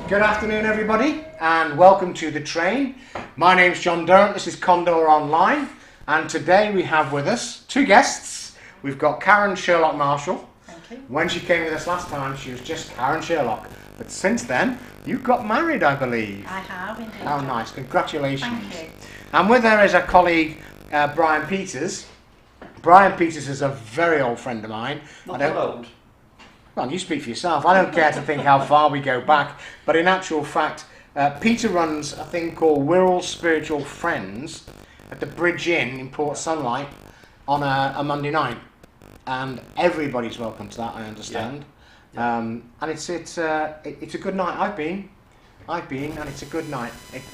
Good afternoon, everybody, and welcome to The Train. My name's John Durrant, this is Condor Online, and today we have with us two guests. We've got Karen Sherlock Marshall. Thank you. When she came with us last time, she was just Karen Sherlock, but since then, you got married, I believe. I have, indeed. How nice, congratulations. Thank you. And with her is a colleague, Brian Peters. Brian Peters is a very old friend of mine. Not that old. Well, you speak for yourself. I don't care to think how far we go back, but in actual fact, Peter runs a thing called We're All Spiritual Friends at the Bridge Inn in Port Sunlight on a Monday night, and everybody's welcome to that, I understand. Yeah. And it's a good night. I've been, and it's a good night.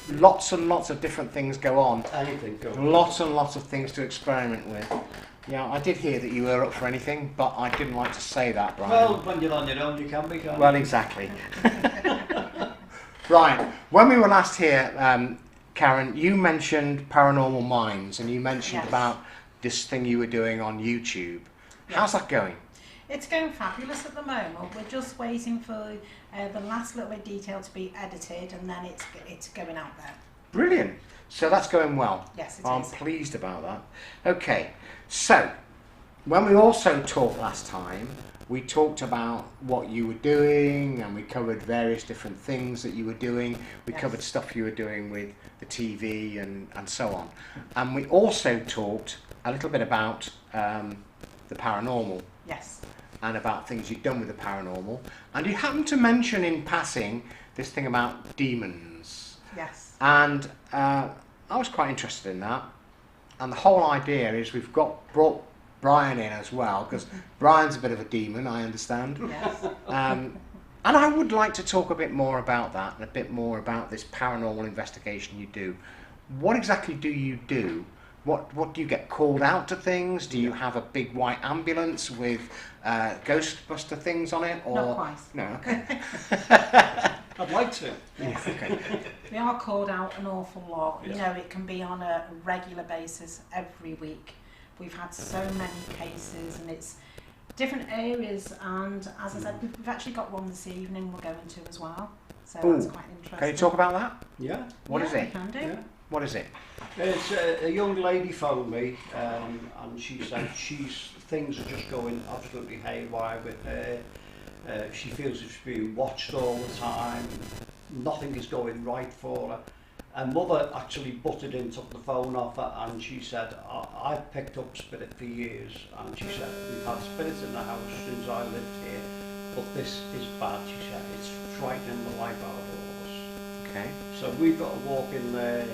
Lots and lots of different things go on. Anything goes. Lots and lots of things to experiment with. Yeah, I did hear that you were up for anything, but I didn't like to say that, Brian. Well, when you're on your own, you can be, can't you? Well, exactly. Right, when we were last here, Karen, you mentioned Paranormal Minds, and you mentioned Yes. about this thing you were doing on YouTube. Yes. How's that going? It's going fabulous at the moment. We're just waiting for the last little bit of detail to be edited, and then it's going out there. Brilliant. So that's going well. Yes, it I'm is. pleased about that. Okay, so when we also talked last time, we talked about what you were doing, and we covered various different things that you were doing. We Yes. covered stuff you were doing with the TV and so on. And we also talked a little bit about the paranormal Yes. and about things you've done with the paranormal. And you happened to mention in passing this thing about demons. Yes. And I was quite interested in that. And the whole idea is we've brought Brian in as well, because Brian's a bit of a demon, I understand. Yes. And I would like to talk a bit more about that and a bit more about this paranormal investigation you do. What exactly do you do? What do you get called out to things? Do you have a big white ambulance with Ghostbuster things on it? Or Not quite. No, okay. I'd like to. Yeah, okay. We are called out an awful lot. Yes. You know, it can be on a regular basis every week. We've had so many cases, and it's different areas. And as I said, we've actually got one this evening we're going to as well. So that's Ooh. quite interesting. Can you talk about that? Yeah. What is Yeah, it? we can do. Yeah. What is it? It's a young lady phoned me, and she said things are just going absolutely haywire with her. She feels she's being watched all the time. Nothing is going right for her. Her mother actually butted in, took the phone off her, and she said, I've picked up spirit for years. And she said, we've had spirits in the house since I lived here, but this is bad. She said, it's frightening the life out of us. Okay. So we've got to walk in there.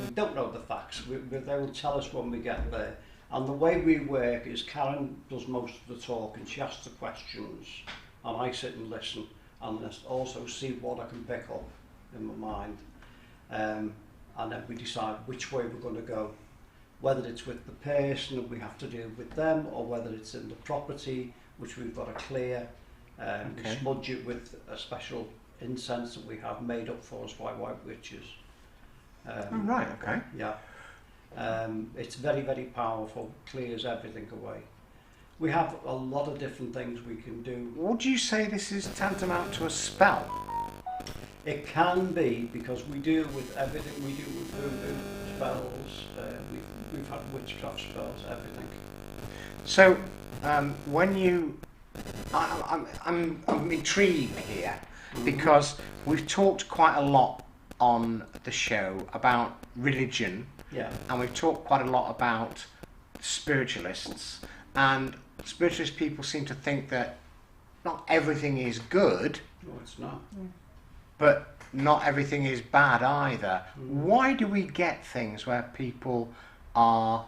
We don't know the facts. They will tell us when we get there. And the way we work is Karen does most of the talking. She asks the questions, and I sit and listen, and also see what I can pick up in my mind. And then we decide which way we're going to go. Whether it's with the person that we have to deal with them, or whether it's in the property, which we've got to clear. We Okay. smudge it with a special incense that we have made up for us by white witches. Oh, right, okay. Yeah. It's very, very powerful, clears everything away. We have a lot of different things we can do. Would you say this is tantamount to a spell? It can be, because we deal with everything. We deal with voodoo spells, we've had witchcraft spells, everything. So, when you... I'm intrigued here, because we've talked quite a lot on the show about religion, Yeah. and we've talked quite a lot about spiritualists, and spiritualist people seem to think that not everything is good, No, it's not. but not everything is bad either. Mm. Why do we get things where people are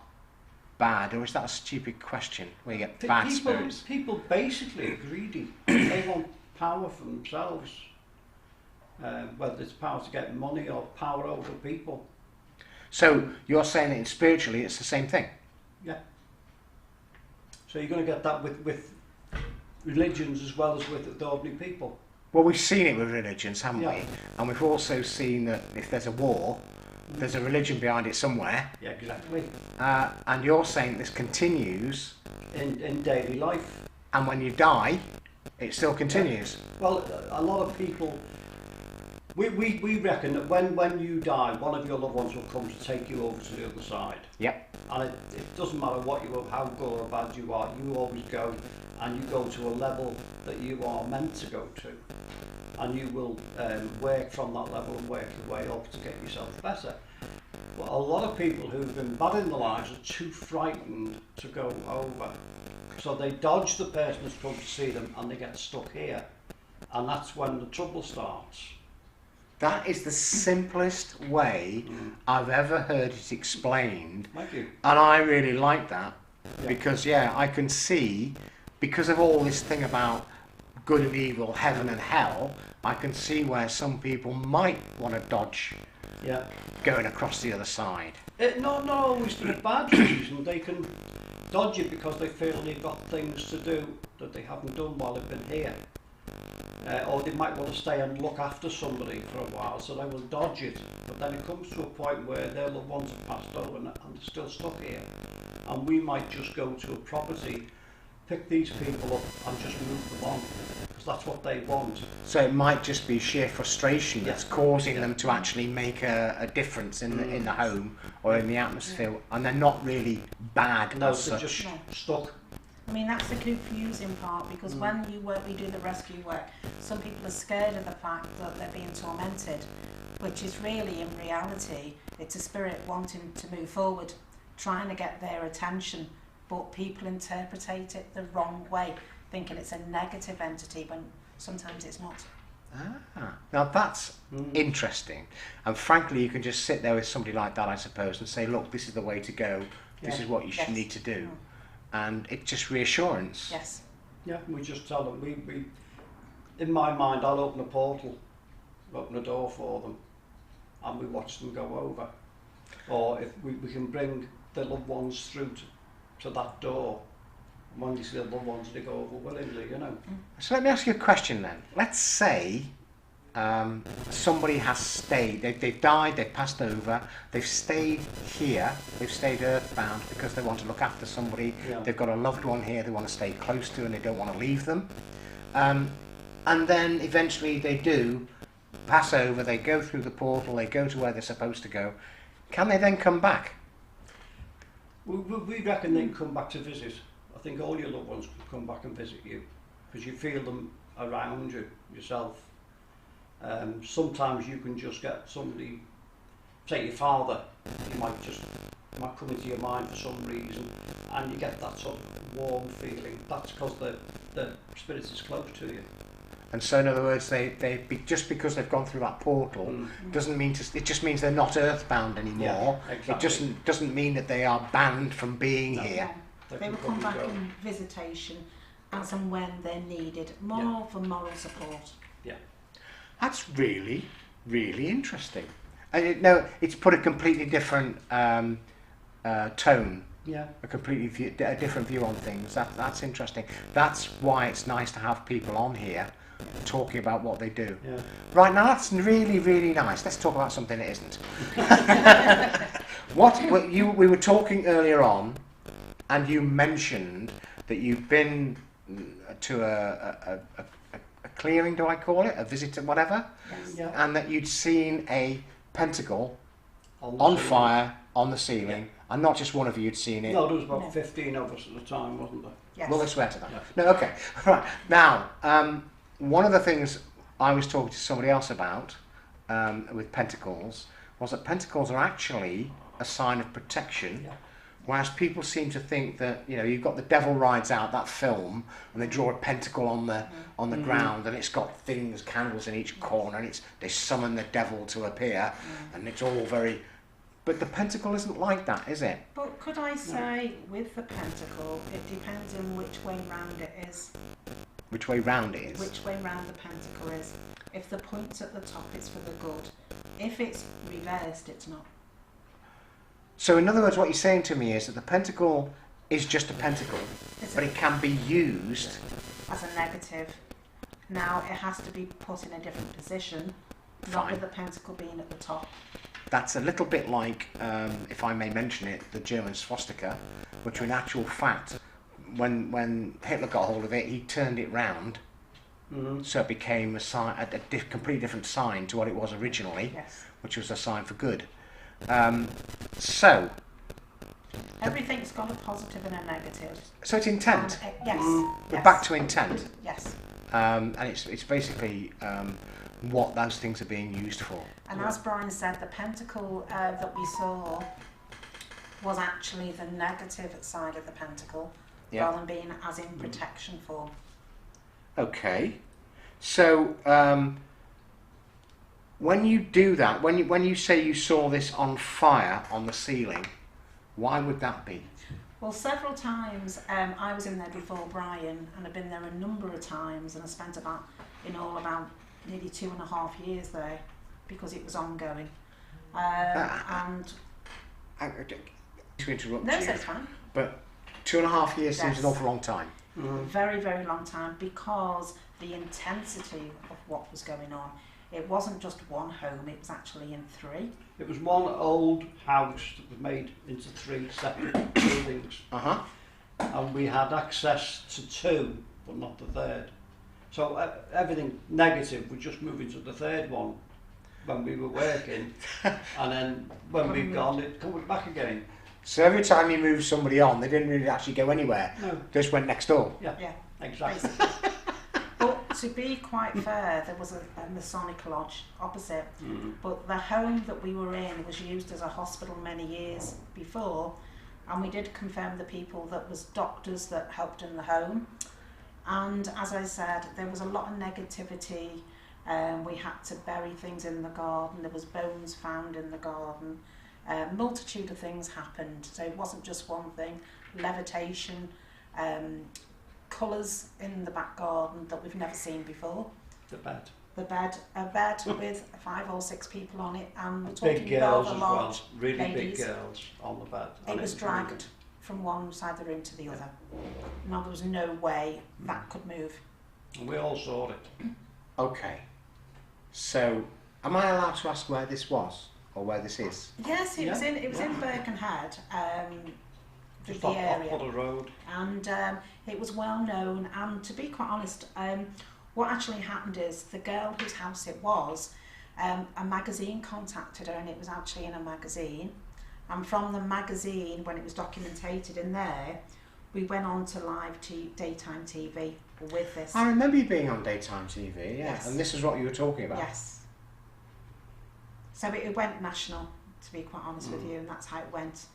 bad, or is that a stupid question, where you get bad spirits? People basically are greedy. They want power for themselves. Whether it's power to get money or power over people. So you're saying that spiritually it's the same thing? Yeah. So you're going to get that with religions as well as with the ordinary people. Well, we've seen it with religions, haven't Yeah. we? And we've also seen that if there's a war, there's a religion behind it somewhere. Yeah, exactly. And you're saying this continues, In daily life. and when you die, it still continues. Well, a lot of people We reckon that when you die, one of your loved ones will come to take you over to the other side. Yep. And it doesn't matter what how good or bad you are, you always go and you go to a level that you are meant to go to. And you will work from that level and work your way up to get yourself better. But a lot of people who've been bad in their lives are too frightened to go over. So they dodge the person who's come to see them and they get stuck here. And that's when the trouble starts. That is the simplest way I've ever heard it explained. Thank you. And I really like that. Yeah. Because, I can see, because of all this thing about good and evil, heaven and hell, I can see where some people might want to dodge Yeah. going across the other side. Not always for a bad reason. They can dodge it because they feel they've got things to do that they haven't done while they've been here. Or they might want to stay and look after somebody for a while, so they will dodge it. But then it comes to a point where their loved ones have passed over and they're still stuck here. And we might just go to a property, pick these people up and just move them on, because that's what they want. So it might just be sheer frustration that's causing them to actually make a difference in the home or in the atmosphere, and they're not really bad No, as they're such. just stuck. I mean, that's the confusing part, because when we do the rescue work, some people are scared of the fact that they're being tormented, which is really, in reality, it's a spirit wanting to move forward, trying to get their attention, but people interpret it the wrong way, thinking it's a negative entity, when sometimes it's not. Now that's interesting, and frankly you can just sit there with somebody like that, I suppose, and say, look, this is the way to go, this is what you should need to do. And it's just reassurance. Yes. Yeah, we just tell them, we in my mind, I'll open a portal, open a door for them, and we watch them go over. Or if we can bring the loved ones through to that door, and when you see the loved ones, they go over willingly, you know. So let me ask you a question then. Let's say somebody has stayed, they've died, they've passed over, they've stayed here, they've stayed earthbound because they want to look after somebody, they've got a loved one here they want to stay close to and they don't want to leave them. And then eventually they do pass over, they go through the portal, they go to where they're supposed to go. Can they then come back? We reckon they can come back to visit. I think all your loved ones can come back and visit you, because you feel them around you, yourself. Sometimes you can just get somebody, say your father, might come into your mind for some reason, and you get that sort of warm feeling. That's because the spirit is close to you. And so in other words, just because they've gone through that portal doesn't mean it just means they're not earthbound anymore. Yeah, exactly. It doesn't mean that they are banned from being here. They will come back in visitation as and when they're needed, more for moral support. Yeah. That's really, really interesting. No, it's put a completely different tone. Yeah. A different view on things. That's interesting. That's why it's nice to have people on here talking about what they do. Yeah. Right, now that's really, really nice. Let's talk about something that isn't. We were talking earlier on, and you mentioned that you've been to a clearing, do I call it? A visit, whatever? Yes. Yeah. And that you'd seen a pentacle on fire on the ceiling, and not just one of you had seen it. No, there was about 15 of us at the time, wasn't there? Yes. Will they swear to that? Yeah. No, okay. Right. Now, one of the things I was talking to somebody else about with pentacles was that pentacles are actually a sign of protection. Yeah. Whereas people seem to think that, you've got The Devil Rides Out, that film, and they draw a pentacle on the ground, and it's got things, candles in each corner, and they summon the devil to appear, and it's all very... But the pentacle isn't like that, is it? But could I say, with the pentacle, it depends on which way round it is. Which way round it is? Which way round the pentacle is. If the point's at the top, it's for the good. If it's reversed, it's not. So in other words, what you're saying to me is that the pentacle is just a pentacle, but it can be used as a negative. Now, it has to be put in a different position, not with the pentacle being at the top. That's a little bit like, if I may mention it, the German swastika, which in actual fact, when Hitler got hold of it, he turned it round So it became a sign, completely different sign to what it was originally, Yes. which was a sign for good. So Everything's got a positive and a negative. it's intent. Yes. We're Yes. back to intent, Yes. and it's basically what those things are being used for. And as Brian said, the pentacle that we saw was actually the negative side of the pentacle, Yeah. rather than being as in protection for. Okay, so when you do that, when you say you saw this on fire on the ceiling, why would that be? Well, several times I was in there before Brian, and I've been there a number of times, and I spent about nearly 2.5 years there because it was ongoing. And To interrupt no, you, that's fine. but 2.5 years seems an Yes. awful long time. Very, very long time, because the intensity of what was going on. It wasn't just one home; it was actually in 3. It was one old house that was made into 3 separate buildings, and we had access to 2, but not the 3rd. So everything negative would just move into the 3rd one when we were working, and then when we'd gone, it comes back again. So every time you moved somebody on, they didn't really actually go anywhere. No. They just went next door. Yeah, Yeah, exactly. basically. But to be quite fair, there was a Masonic lodge opposite. But the home that we were in was used as a hospital many years before, and we did confirm the people that was doctors that helped in the home. And as I said, there was a lot of negativity. We had to bury things in the garden. There was bones found in the garden. Multitude of things happened. So it wasn't just one thing. Levitation, colours in the back garden that we've never seen before. The bed. A bed with 5 or 6 people on it, and we're talking Big girls rather as large well, really ladies. big girls on the bed. It and was dragged from one side of the room to the other. Now there was no way that could move. And we all saw it. Okay. So, am I allowed to ask where this was or where this is? Yes, it was Yeah, in Birkenhead, Just the off area, the road. and it was well known. And to be quite honest, what actually happened is the girl whose house it was, a magazine contacted her, and it was actually in a magazine. And from the magazine, when it was documented in there, we went on to daytime TV with this. I remember you being on daytime TV, yeah, Yes. and this is what you were talking about. Yes. So it went national, to be quite honest with you, and that's how it went.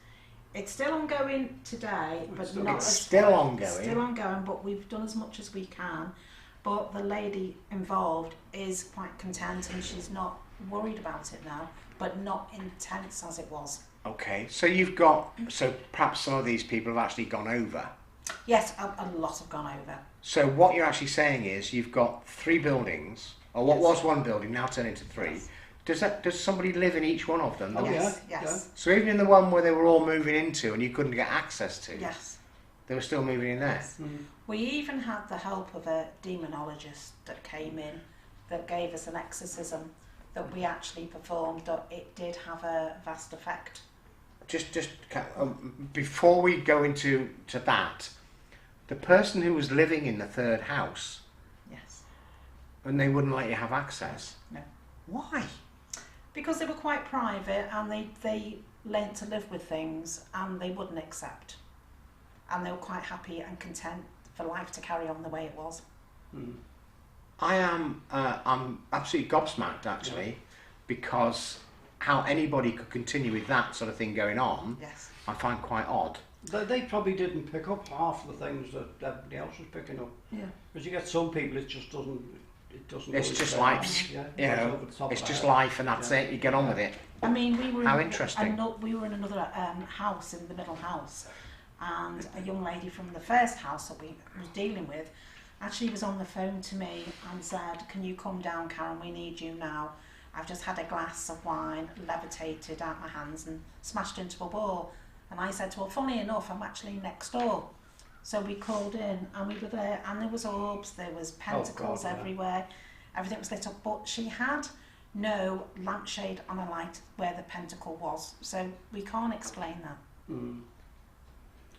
It's still ongoing today, but not It's as still ongoing. Still ongoing, but we've done as much as we can. But the lady involved is quite content, and she's not worried about it now, but not intense as it was. Okay, so so perhaps some of these people have actually gone over. Yes, a lot have gone over. So what you're actually saying is you've got 3 buildings, or what Yes. was 1 building, now turned into 3. Yes. Does somebody live in each one of them? Oh, Yes, yeah, yes, So even in the one where they were all moving into and you couldn't get access to, yes. they were still moving in there. Yes. We even had the help of a demonologist that came in that gave us an exorcism that we actually performed. That it did have a vast effect. Just before we go into that, the person who was living in the 3rd house, Yes. and they wouldn't let you have access. No. Why? Because they were quite private, and they learnt to live with things, and they wouldn't accept. And they were quite happy and content for life to carry on the way it was. I'm absolutely gobsmacked actually, because how anybody could continue with that sort of thing going on, Yes. I find quite odd. They probably didn't pick up half the things that everybody else was picking up. Yeah. Because you get some people, it doesn't. It's go just there. life, Yeah, you it goes know, over the top it's of just that. life and that's Yeah. it, you get on with it. I mean, we were How in interesting. we were in another house in the middle house, and a young lady from the first house that we was dealing with actually was on the phone to me and said, "Can you come down, Karen? We need you now. I've just had a glass of wine levitated out my hands and smashed into a wall." And I said to her, "Funny enough, I'm actually next door." So we called in, and we were there, and there was orbs, there was pentacles God, yeah. everywhere, everything was lit up, but she had no lampshade on a light where the pentacle was. So we can't explain that.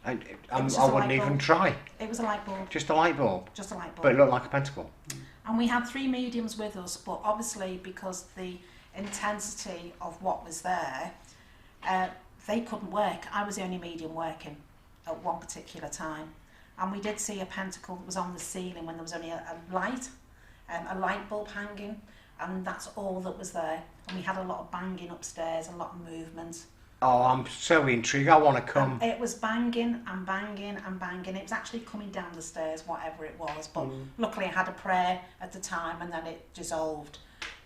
I was just I a wouldn't light even bulb. try. It was a light bulb, Just a light bulb, just a light bulb. but it looked like a pentacle. And we had 3 mediums with us, but obviously because the intensity of what was there, they couldn't work. I was the only medium working at one particular time. And we did see a pentacle that was on the ceiling when there was only a light bulb hanging, and that's all that was there. And we had a lot of banging upstairs, a lot of movement. Oh, I'm so intrigued. I want to come. It was banging and banging and banging. It was actually coming down the stairs, whatever it was. But luckily I had a prayer at the time and then it dissolved.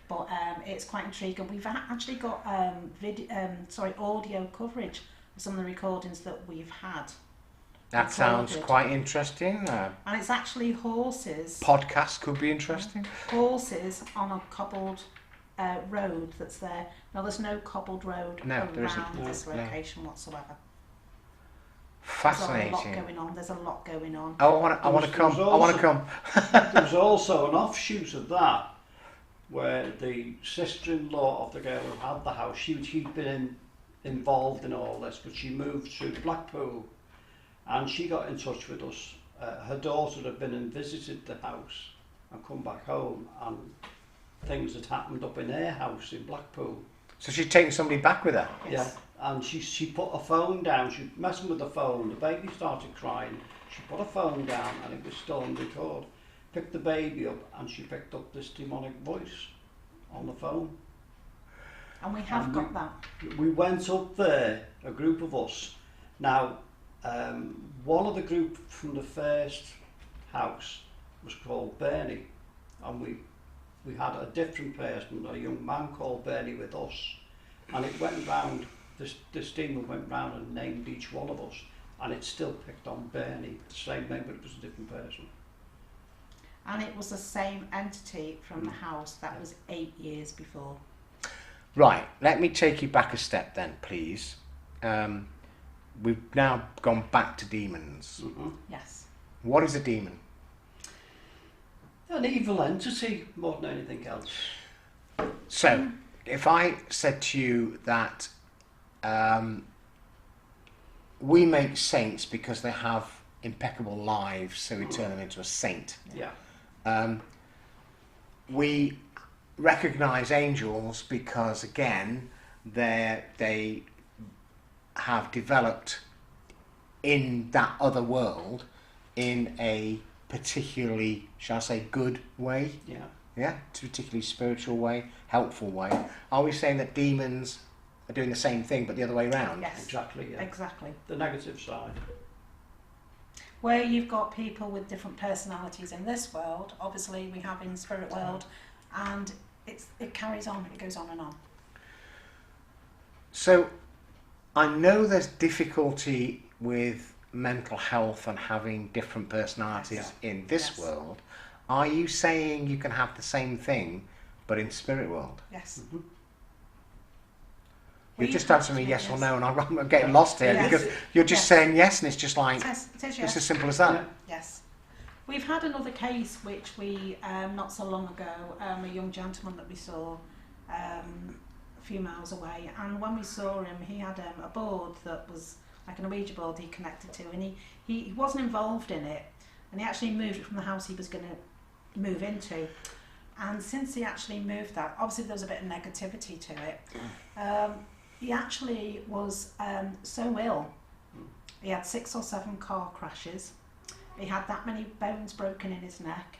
But it's quite intriguing. We've actually got audio coverage of some of the recordings that we've had. That sounds quite interesting. And it's actually horses. Podcast could be interesting. Horses on a cobbled road that's there. Now there's no cobbled road around this location whatsoever. Fascinating. There's a lot going on. Oh, I want to come. There was also an offshoot of that where the sister-in-law of the girl who had the house, she'd been involved in all this, but she moved to Blackpool and she got in touch with us. Her daughter had been and visited the house and come back home, and things had happened up in her house in Blackpool. So she'd taken somebody back with her? Yes. Yeah, and she put her phone down, she was messing with the phone, the baby started crying, she put her phone down and it was still on record. Picked the baby up and she picked up this demonic voice on the phone. And we have got that. We went up there, a group of us. Now, one of the group from the first house was called Bernie, and we had a different person, a young man called Bernie with us, and it went round, this demon went round and named each one of us, and it still picked on Bernie, the same name, but it was a different person. And it was the same entity from the house that was 8 years before. Right, let me take you back a step then, please. We've now gone back to demons. Mm-hmm. Yes. What is a demon? An evil entity more than anything else. So, if I said to you that we make saints because they have impeccable lives, so we turn them into a saint. Yeah. We recognise angels because, again, they have developed in that other world in a particularly, shall I say, good way. Yeah. Yeah, particularly spiritual way, helpful way. Are we saying that demons are doing the same thing but the other way around? Yes. Exactly. Yeah. Exactly. The negative side. Where you've got people with different personalities in this world, obviously we have in spirit world, and it carries on, it goes on and on. So, I know there's difficulty with mental health and having different personalities in this world. Are you saying you can have the same thing but in spirit world? Yes. Mm-hmm. You just answer me yes or no, and I'm getting lost here because you're just saying yes, and it's just like it is, yes. It's as simple as that. Yeah. Yes. We've had another case which we, not so long ago, a young gentleman that we saw a few miles away, and when we saw him, he had a board that was like an Ouija board he connected to, and he wasn't involved in it, and he actually moved it from the house he was going to move into. And since he actually moved that, obviously there was a bit of negativity to it. He actually was so ill. He had 6 or 7 car crashes. He had that many bones broken in his neck.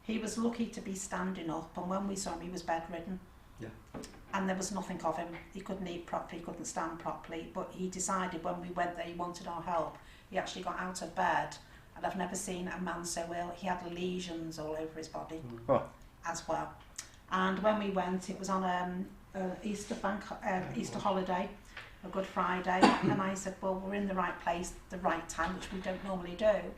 He was lucky to be standing up, and when we saw him, he was bedridden. Yeah. And there was nothing of him. He couldn't eat properly, he couldn't stand properly, but he decided when we went there he wanted our help. He actually got out of bed, and I've never seen a man so ill. He had lesions all over his body as well. And when we went, it was on Easter holiday, a Good Friday, and I said, well, we're in the right place, the right time, which we don't normally do.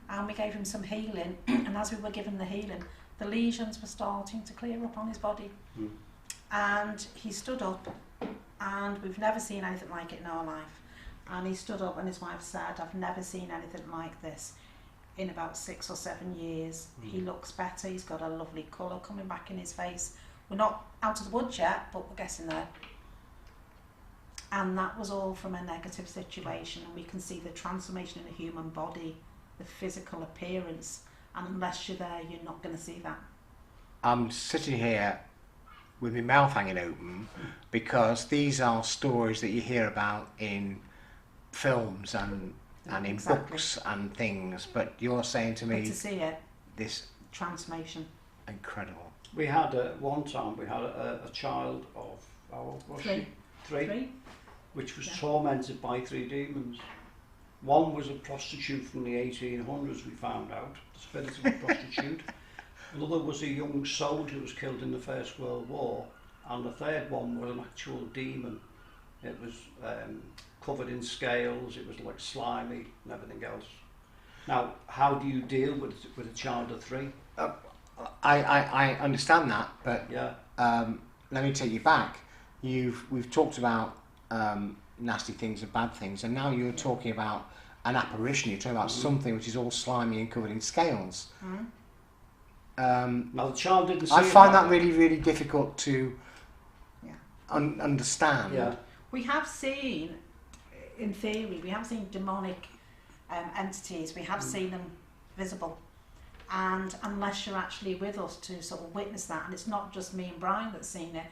And we gave him some healing, and as we were giving the healing, the lesions were starting to clear up on his body. And he stood up, and we've never seen anything like it in our life. And he stood up, and his wife said, I've never seen anything like this in about 6 or 7 years. He looks better, he's got a lovely colour coming back in his face. We're not out of the woods yet, but we're getting there. And that was all from a negative situation, and we can see the transformation in the human body, the physical appearance, and unless you're there, you're not going to see that. I'm sitting here with my mouth hanging open because these are stories that you hear about in films and in Exactly. books and things, but you're saying to But me to see it, this transformation. incredible. We had one time we had a child of how old was she? Three, which was Yeah. tormented by 3 demons. One was a prostitute from the 1800s. We found out the spirit of a prostitute. Another was a young soldier who was killed in the First World War, and the third one was an actual demon. It was covered in scales. It was like slimy and everything else. Now, how do you deal with a child of 3? I understand that, but Yeah. let me take you back. We've talked about nasty things and bad things, and now you're talking about an apparition. You're talking about something which is all slimy and covered in scales. Now the child didn't see I it find like that really, really difficult to Yeah. understand. Yeah. We have seen, in theory, we have seen demonic entities. We have seen them visible. And unless you're actually with us to sort of witness that, and it's not just me and Brian that's seen it,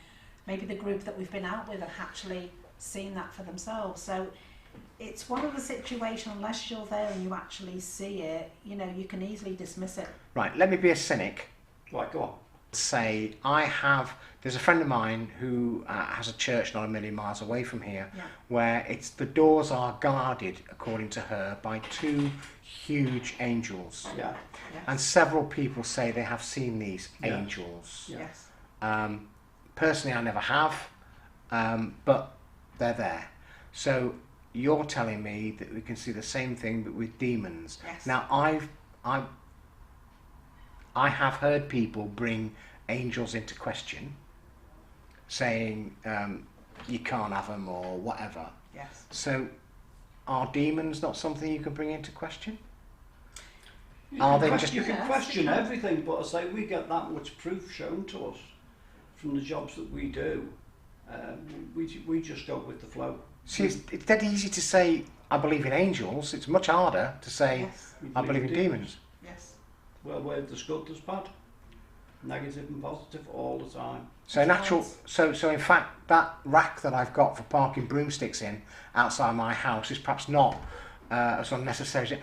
maybe the group that we've been out with have actually seen that for themselves. So it's one of the situations, unless you're there and you actually see it, you know, you can easily dismiss it. Right, let me be a cynic. Right, go on. Say, there's a friend of mine who has a church not a million miles away from here, Yeah. where the doors are guarded, according to her, by 2 huge angels. Yeah. Yes. And several people say they have seen these Yeah. angels. Yeah. Yes. Personally, I never have, but they're there. So you're telling me that we can see the same thing, but with demons. Yes. Now, I have heard people bring angels into question, saying you can't have them or whatever. Yes. So, are demons not something you can bring into question? You Are can they question, just- you can Yes, question you can. everything, but I say we get that much proof shown to us from the jobs that we do. We just go with the flow. See, it's dead easy to say I believe in angels. It's much harder to say Yes. We I believe in demons. Yes. Well, where there's good, there's bad. Negative and positive all the time. So so in fact, that rack that I've got for parking broomsticks in outside my house is perhaps not as unnecessary.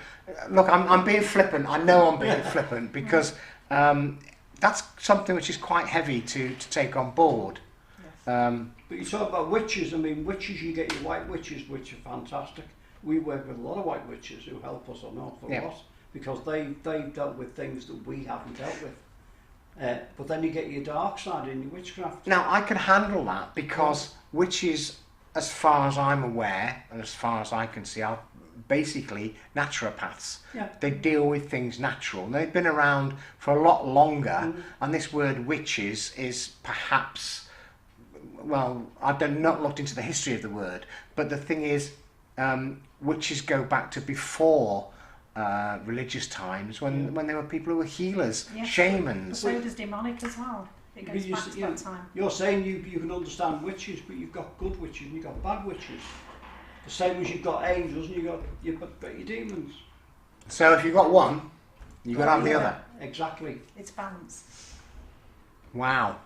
Look, I'm being flippant. I know I'm being flippant because that's something which is quite heavy to take on board. Yes. But you talk about witches. I mean, witches, you get your white witches, which are fantastic. We work with a lot of white witches who help us an awful lot because they've dealt with things that we haven't dealt with. But then you get your dark side in your witchcraft. Now, I can handle that because witches, as far as I'm aware and as far as I can see, are basically naturopaths. Yeah. They deal with things natural. And they've been around for a lot longer, and this word witches is perhaps, well, I've not looked into the history of the word, but the thing is, witches go back to before religious times when there were people who were healers, Yes. shamans. So does demonic as well. It goes You- back to you- that time. You're saying you can understand witches, but you've got good witches and you've got bad witches. The same as you've got angels and you've got your demons. So if you've got one, you've got to have the other. Exactly. It's balance. Wow,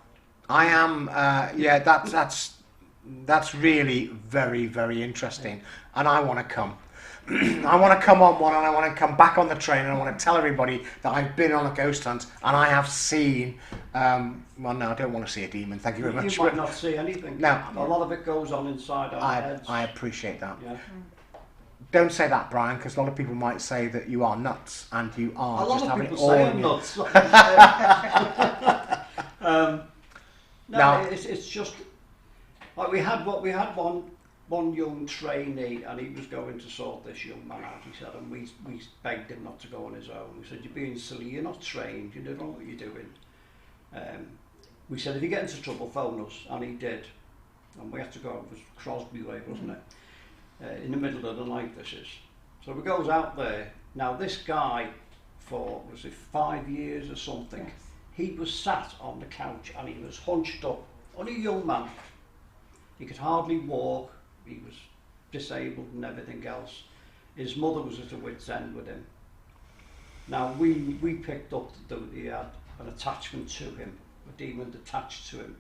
I am. Yeah, that's really very, very interesting, and I want to come. I want to come on one, and I want to come back on the train, and I want to tell everybody that I've been on a ghost hunt and I have seen. Well, no, I don't want to see a demon. Thank you very much. You might not see anything. No. A lot of it goes on inside our heads. I appreciate that. Yeah. Don't say that, Brian, because a lot of people might say that you are nuts, and you are A lot just of having it people all say in I'm your- nuts. No, Now- it's just like we had one young trainee, and he was going to sort this young man out. He said, and we begged him not to go on his own. We said, "You're being silly. You're not trained. You don't know what you're doing." We said, "If you get into trouble, phone us," and he did. And we had to go. It was Crosby way, wasn't it? In the middle of the night, this is. So we goes out there. Now this guy, for was it 5 years or something? Yes. He was sat on the couch and he was hunched up. Only a young man. He could hardly walk. He was disabled and everything else. His mother was at a wit's end with him. Now we picked up that he had an attachment to him. a demon attached to him.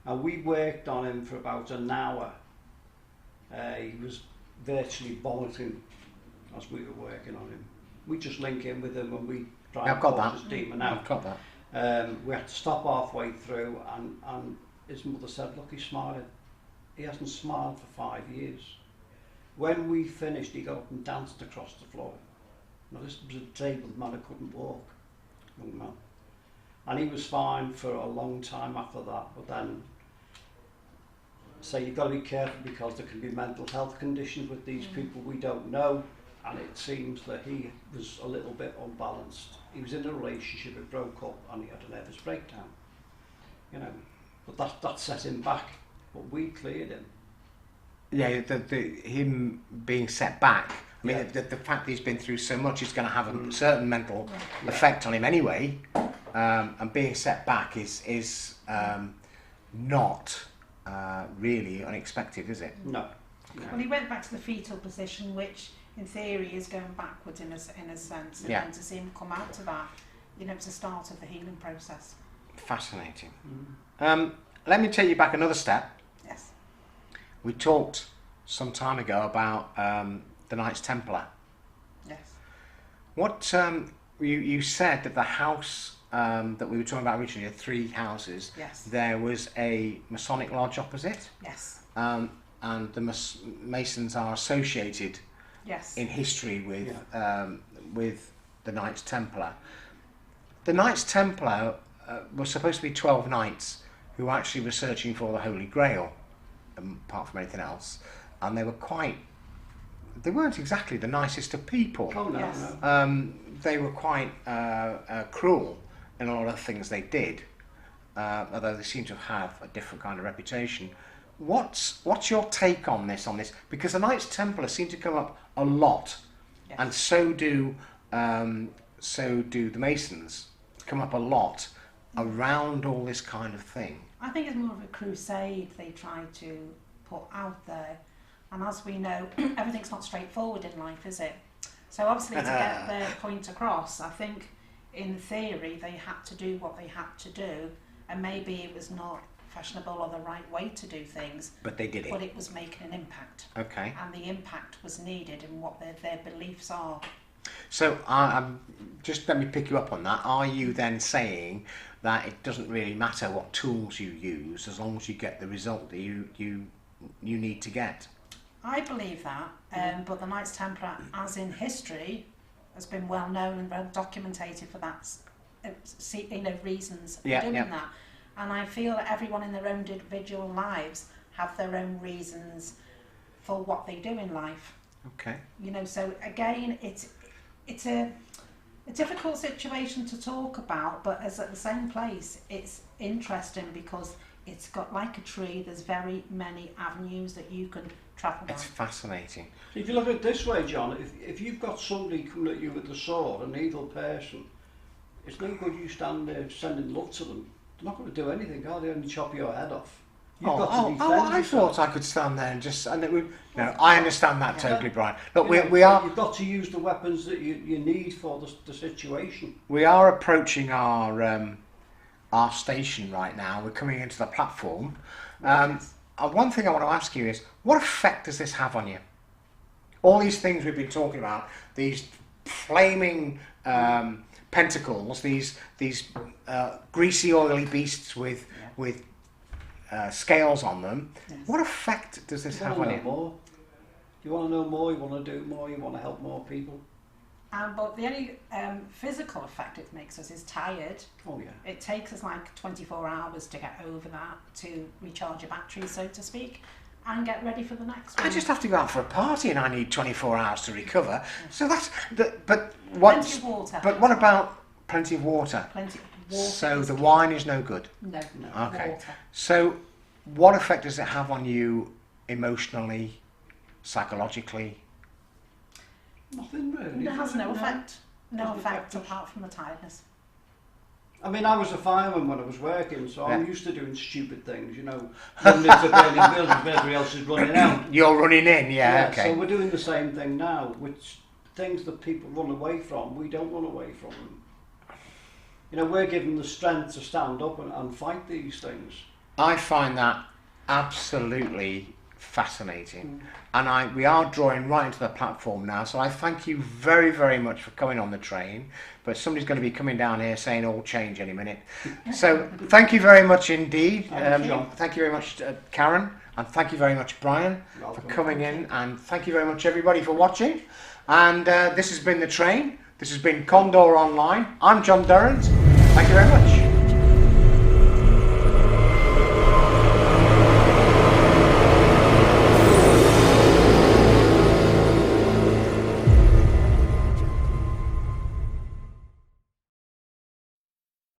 And we worked on him for about an hour. He was virtually vomiting as we were working on him. We just link in with him and we try and pull this demon out. I've got that. We had to stop halfway through, and his mother said, look, he's smiling. He hasn't smiled for 5 years. When we finished, he got up and danced across the floor. Now, this was a disabled man who couldn't walk, young man. And he was fine for a long time after that, but then, so you've got to be careful because there can be mental health conditions with these people we don't know, and it seems that he was a little bit unbalanced. He was in a relationship, it broke up, and he had a nervous breakdown, you know. But that set him back, but we cleared him. Yeah, him being set back. I mean, the fact that he's been through so much is going to have a certain mental effect on him anyway, and being set back is not really unexpected, is it? No. Well, he went back to the fetal position, which in theory is going backwards in a sense, and then to see him come out of that, you know, it's the start of the healing process. Fascinating. Let me take you back another step. Yes. We talked some time ago about the Knights Templar. Yes. What you said that the house that we were talking about originally, the 3 houses, Yes. there was a Masonic lodge opposite, Yes. and the Masons are associated Yes. in history with the Knights Templar. The Knights Templar were supposed to be 12 knights who actually were searching for the Holy Grail, apart from anything else, and they weren't exactly the nicest of people. Oh, no, Yes. no. They were quite cruel in a lot of things they did, although they seem to have a different kind of reputation. What's your take on this? Because the Knights Templar seem to come up a lot, Yes. and so do the Masons come up a lot around all this kind of thing. I think it's more of a crusade they try to put out there, and as we know, everything's not straightforward in life, is it? So obviously to get their point across, I think in theory they had to do what they had to do, and maybe it was not fashionable or the right way to do things, But they did it. but it was making an impact, Okay. and the impact was needed in what their beliefs are. So I'm just let me pick you up on that. Are you then saying that it doesn't really matter what tools you use as long as you get the result that you need to get? I believe that, but the Knights Templar, as in history, has been well known and well documented for that, reasons for doing that. And I feel that everyone in their own individual lives have their own reasons for what they do in life. Okay. You know, so again, it's a difficult situation to talk about, but as at the same place, it's interesting because it's got like a tree. There's very many avenues that you can travel down. It's fascinating. If you look at it this way, John, if you've got somebody coming at you with a sword, an evil person, it's no good you stand there sending love to them. They're not going to do anything, are they? Only chop your head off. I thought I could stand there and just... No, I understand that totally, Brian. Look, we are... You've got to use the weapons that you need for the situation. We are approaching our station right now. We're coming into the platform. One thing I want to ask you is, what effect does this have on you? All these things we've been talking about, these flaming pentacles, these greasy, oily beasts with scales on them. Yes. What effect does this have on you? More? You want to know more? You want to do more? You want to help more people? But the only physical effect it makes us is tired. Oh yeah. It takes us like 24 hours to get over that, to recharge your batteries, so to speak, and get ready for the next one. I just have to go out for a party and I need 24 hours to recover. So that's... But what? Plenty of water. But what about plenty of water? Plenty of water. So the wine is no good? No. Okay. Water. So what effect does it have on you emotionally, psychologically? Nothing really. It has no effect. No Doesn't effect affect us. apart from the tiredness. I mean, I was a fireman when I was working, so I'm used to doing stupid things, you know. Running into burning buildings when everybody else is running out. You're running in, yeah, okay. So we're doing the same thing now, which things that people run away from, we don't run away from them. you know, we're given the strength to stand up and fight these things. I find that absolutely fascinating, and we are drawing right into the platform now, so I thank you very, very much for coming on the train, but somebody's going to be coming down here saying all change any minute. So thank you very much indeed. Thank you very much, Karen, and thank you very much, Brian, for coming in, and thank you very much everybody for watching. And this has been The Train. This has been Condor Online. I'm John Durrant. Thank you very much.